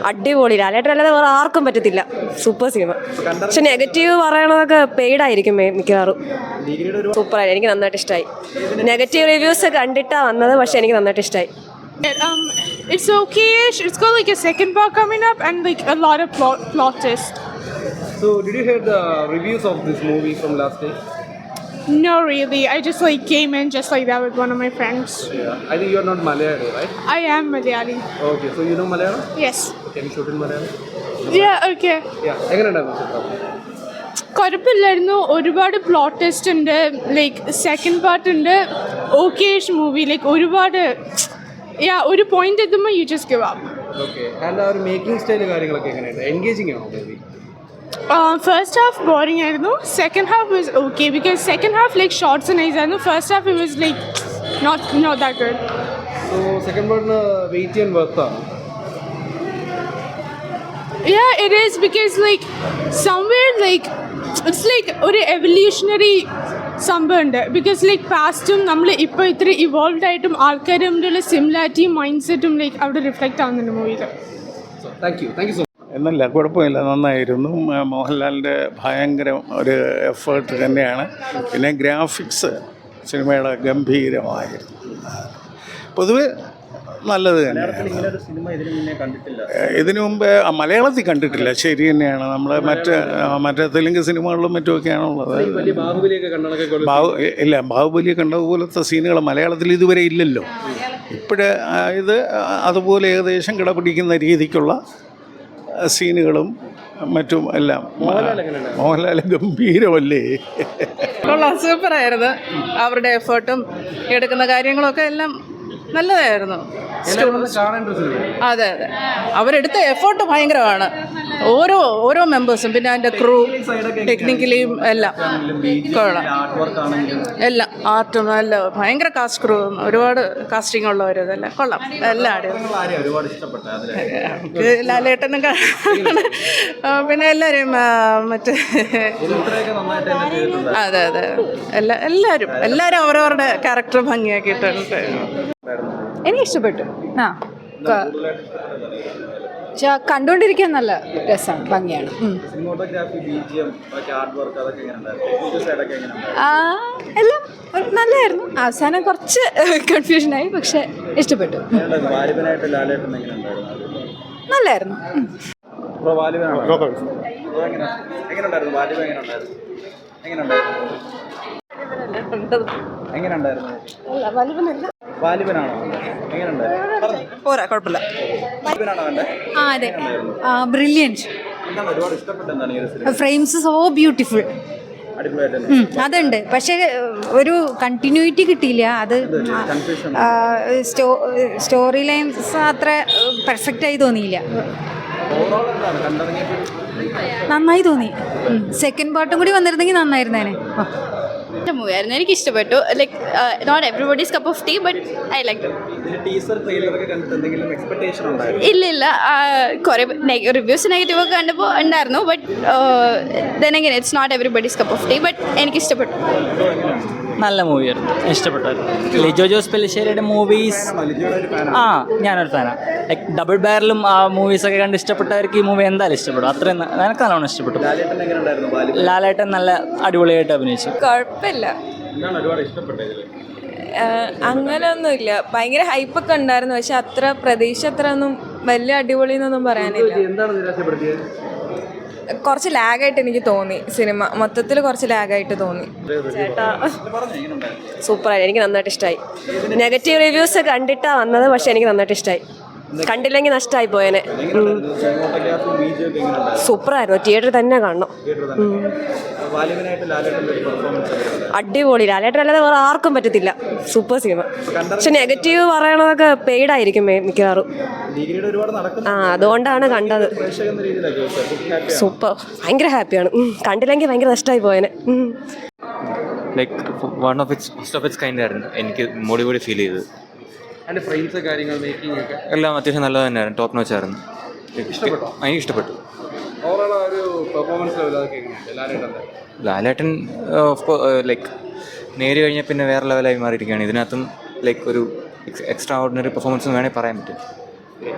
അടിപൊളി. ലാലേട്ടൻ അല്ലാതെ വേറെ ആർക്കും പറ്റത്തില്ല. Super cinema. പക്ഷെ നെഗറ്റീവ് പറയണതൊക്കെ പെയ്ഡായിരിക്കും മിക്കവാറും. സൂപ്പറായി, എനിക്ക് നന്നായിട്ട് ഇഷ്ടമായി. നെഗറ്റീവ് റിവ്യൂസ് കണ്ടിട്ടാണ് വന്നത്, പക്ഷെ എനിക്ക് നന്നായിട്ട് ഇഷ്ടമായി. It's okay-ish. It's got like a second part coming up and like a lot of plot twist. So did you hear the reviews of this movie from last day? No, really. I just like came in just like that with one of my friends. Yeah. I think you are not Malayali, right? I am Malayali. Okay, so you know Malayalam? Yes. Can you shoot in Malayalam? Yeah, okay. Yeah. എങ്ങനെയുണ്ടായിരുന്നു ചിത്രം? കുഴപ്പമില്ലായിരുന്നു. ഒരുപാട് plot twist ഉണ്ട്. Like second part ഉണ്ട്. Okayish movie. Like ഒരുപാട് ഒരു point എത്തുമ്പോൾ you just give up. Okay. And ആ ഒരു മേക്കിംഗ് സ്റ്റൈൽ കാര്യങ്ങളൊക്കെ എങ്ങനെയുണ്ട്? എൻഗേജിങ് ആണോ മൂവി? ഫസ്റ്റ് ഹാഫ് ബോറിംഗ് ആയിരുന്നു. Second half was okay because second half like shorts nice ആയിരുന്നു. First half it was like not that good. So second പാർട്ടിന് wait ചെയ്യാൻ വർത്താണോ? Yeah, it is because like somewhere like it's like ഒരു evolutionary സംഭവം ഉണ്ട്. Because like പാസ്റ്റും നമ്മൾ ഇപ്പോൾ ഇത്ര ഇവോൾവ് ആയിട്ടും ആൾക്കാർ തമ്മിലുള്ള സിമിലാരിറ്റിയും മൈൻഡ് സെറ്റും ലൈക്ക് അവിടെ റിഫ്ലക്റ്റ് ആവുന്നുണ്ട് മൂവിയിൽ. Thank you so much. എന്നല്ല, കുഴപ്പമില്ല, നന്നായിരുന്നു. മോഹൻലാലിൻ്റെ ഭയങ്കര ഒരു എഫേർട്ട് തന്നെയാണ്. പിന്നെ ഗ്രാഫിക്സ് സിനിമയുടെ ഗംഭീരമായിരുന്നു. പൊതുവെ നല്ലത് തന്നെയാണ്. ഇതിനു മുമ്പ് മലയാളത്തിൽ കണ്ടിട്ടില്ല. ശരി തന്നെയാണ്. നമ്മൾ മറ്റേ തെലുങ്ക് സിനിമകളിലും മറ്റുമൊക്കെയാണുള്ളത്. ഇല്ല, ബാഹുബലി കണ്ടതുപോലത്തെ സീനുകൾ മലയാളത്തിൽ ഇതുവരെ ഇല്ലല്ലോ. ഇപ്പോഴേ ഇത് അതുപോലെ ഏകദേശം കിടപിടിക്കുന്ന രീതിക്കുള്ള സീനുകളും മറ്റും എല്ലാം. മോഹൻലാൽ ഗംഭീരമല്ലേ? കൊള്ളാം, സൂപ്പറായിരുന്നു. അവരുടെ എഫേർട്ടും എടുക്കുന്ന കാര്യങ്ങളൊക്കെ എല്ലാം നല്ലതായിരുന്നു. അതെ അതെ, അവരെടുത്ത എഫേർട്ട് ഭയങ്കരമാണ്. ഓരോ മെമ്പേഴ്സും, പിന്നെ അതിൻ്റെ ക്രൂ, ടെക്നിക്കലിയും എല്ലാം കൊള്ളാം. എല്ലാം ആർട്ടും നല്ല ഭയങ്കര കാസ്റ്റ് ക്രൂ, ഒരുപാട് കാസ്റ്റിംഗ് ഉള്ളവർ, ഇതെല്ലാം കൊള്ളാം. എല്ലാം നമുക്ക് ലാലേട്ടനും പിന്നെ എല്ലാവരും മറ്റേ അതെ അതെ എല്ലാവരും അവരവരുടെ ക്യാരക്ടർ ഭംഗിയാക്കിയിട്ടുണ്ട്. എനിക്കിഷ്ടപ്പെട്ടു. കണ്ടുകൊണ്ടിരിക്കാൻ നല്ല രസമാണ്, ഭംഗിയാണ്. എല്ലാം നല്ലതായിരുന്നു. അവസാനം കുറച്ച് കൺഫ്യൂഷനായി, പക്ഷെ ഇഷ്ടപ്പെട്ടു. നല്ലായിരുന്നു. പോരാ, കുഴപ്പമില്ല. അതെ, ബ്രില്യൻറ്റ്. Frames so beautiful. അതുണ്ട്, പക്ഷേ ഒരു കണ്ടിന്യൂറ്റി കിട്ടിയില്ല. അത് സ്റ്റോറി ലൈൻസ് അത്ര പെർഫെക്റ്റായി തോന്നിയില്ല. നന്നായി തോന്നി. സെക്കൻഡ് പാർട്ടും കൂടി വന്നിരുന്നെങ്കിൽ നന്നായിരുന്നേനെ. മൂവിയായിരുന്നു, എനിക്ക് ഇഷ്ടപ്പെട്ടു. Like not everybody's cup of tea, but I like ഇല്ല. കുറേ റിവ്യൂസ് നെഗറ്റീവ് ഒക്കെ കണ്ടപ്പോൾ ഉണ്ടായിരുന്നു. But then again it's not everybody's cup of tea, but എനിക്ക് ഇഷ്ടപ്പെട്ടു. നല്ല മൂവിയായിരുന്നു, ഇഷ്ടപ്പെട്ടായിരുന്നു. ലിജോ ജോസ് പെല്ലിശ്ശേരിയുടെ മൂവീസ് ഞാനൊരു ഫാനാണ്. ലൈക്ക് ഡബിൾ ബാരലും ആ മൂവീസൊക്കെ കണ്ട് ഇഷ്ടപ്പെട്ടവർക്ക് ഈ മൂവി എന്തായാലും ഇഷ്ടപ്പെടും. അത്രയും എനിക്ക് നല്ലോണം ഇഷ്ടപ്പെട്ടു. ലാലേട്ടൻ നല്ല അടിപൊളിയായിട്ട് അഭിനയിച്ചു. കുഴപ്പമില്ല, അങ്ങനെയൊന്നുമില്ല. ഭയങ്കര ഹൈപ്പൊക്കെ ഉണ്ടായിരുന്നു, പക്ഷെ അത്ര പ്രതീക്ഷ അത്ര ഒന്നും വലിയ അടിപൊളി എന്നൊന്നും പറയാനില്ല. കുറച്ച് ലാഗായിട്ട് എനിക്ക് തോന്നി. സിനിമ മൊത്തത്തിൽ കുറച്ച് ലാഗായിട്ട് തോന്നി. ചേട്ടാ സൂപ്പറായി, എനിക്ക് നന്നായിട്ട് ഇഷ്ടമായി. നെഗറ്റീവ് റിവ്യൂസ് കണ്ടിട്ടാണ് വന്നത്, പക്ഷെ എനിക്ക് നന്നായിട്ട് ഇഷ്ടമായി. കണ്ടില്ലെങ്കിൽ നഷ്ടമായി പോയേനെ. സൂപ്പറായിരുന്നു, തിയേറ്ററിൽ തന്നെ കാണണം. അടിപൊളി. ലാലേട്ടൻ അല്ലാതെ വേറെ ആർക്കും പറ്റത്തില്ല. Super cinema. പക്ഷെ നെഗറ്റീവ് പറയണതൊക്കെ പെയ്ഡായിരിക്കും മിക്കവാറും. അതുകൊണ്ടാണ് കണ്ടത്. സൂപ്പർ, ഭയങ്കര ഹാപ്പിയാണ്. കണ്ടില്ലെങ്കിൽ ഭയങ്കര നഷ്ടമായി പോയേനെ. Like one of its first of its kind ആയിരുന്നു. എനിക്ക് മോടി ഫീൽ ചെയ്തത്. എല്ലാം അത്യാവശ്യം നല്ലത് തന്നെയായിരുന്നു. ടോപ്പ് നോച്ച് ആയിരുന്നു. എനിക്ക് ഇഷ്ടപ്പെട്ടു. ലാലേട്ടൻ ലൈക്ക് നേരി കഴിഞ്ഞാൽ പിന്നെ വേറെ ലെവലായി മാറിയിരിക്കുകയാണ്. ഇതിനകത്തും ലൈക്ക് ഒരു എക്സ്ട്രാ ഓർഡിനറി പെർഫോമൻസ് വേണമെങ്കിൽ പറയാൻ പറ്റും.